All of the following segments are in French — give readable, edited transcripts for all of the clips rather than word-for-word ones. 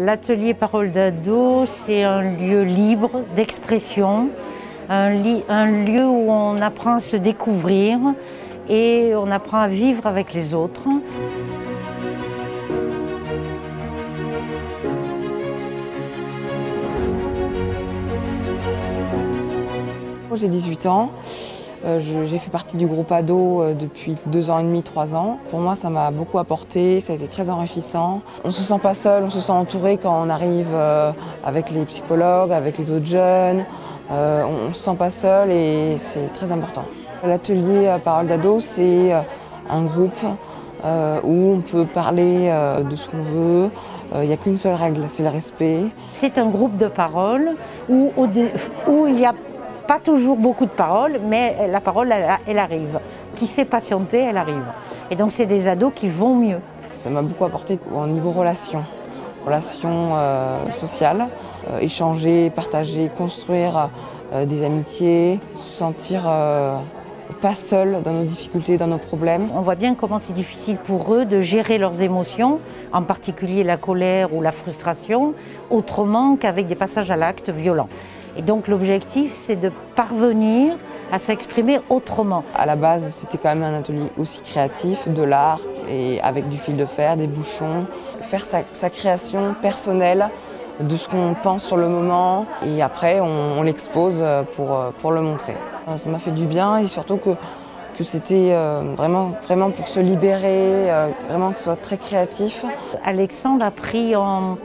L'atelier Parole d'ado, c'est un lieu libre d'expression, un lieu où on apprend à se découvrir et on apprend à vivre avec les autres. J'ai 18 ans, j'ai fait partie du groupe ado depuis 2 ans et demi, 3 ans. Pour moi, ça m'a beaucoup apporté, ça a été très enrichissant. On ne se sent pas seul, on se sent entouré quand on arrive avec les psychologues, avec les autres jeunes. On ne se sent pas seul et c'est très important. L'atelier Parole d'ado, c'est un groupe où on peut parler de ce qu'on veut. Il n'y a qu'une seule règle, c'est le respect. C'est un groupe de parole où il y a pas toujours beaucoup de paroles, mais la parole, elle arrive. Qui sait patienter, elle arrive. Et donc, c'est des ados qui vont mieux. Ça m'a beaucoup apporté au niveau relations sociales, échanger, partager, construire des amitiés, se sentir pas seul dans nos difficultés, dans nos problèmes. On voit bien comment c'est difficile pour eux de gérer leurs émotions, en particulier la colère ou la frustration, autrement qu'avec des passages à l'acte violents. Et donc l'objectif, c'est de parvenir à s'exprimer autrement. À la base, c'était quand même un atelier aussi créatif, de l'art, et avec du fil de fer, des bouchons. Faire sa création personnelle de ce qu'on pense sur le moment, et après on l'expose pour le montrer. Ça m'a fait du bien, et surtout que c'était vraiment pour se libérer, vraiment que ce soit très créatif. Alexandre a pris en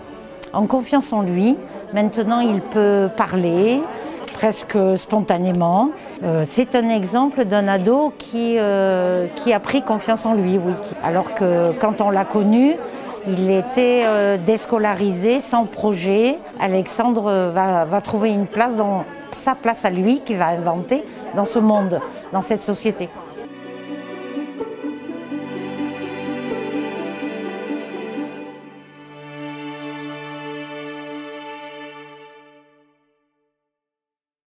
confiance en lui. Maintenant, il peut parler presque spontanément. C'est un exemple d'un ado qui a pris confiance en lui, oui. Alors que quand on l'a connu, il était déscolarisé, sans projet. Alexandre va trouver une place, sa place à lui, qu'il va inventer dans ce monde, dans cette société.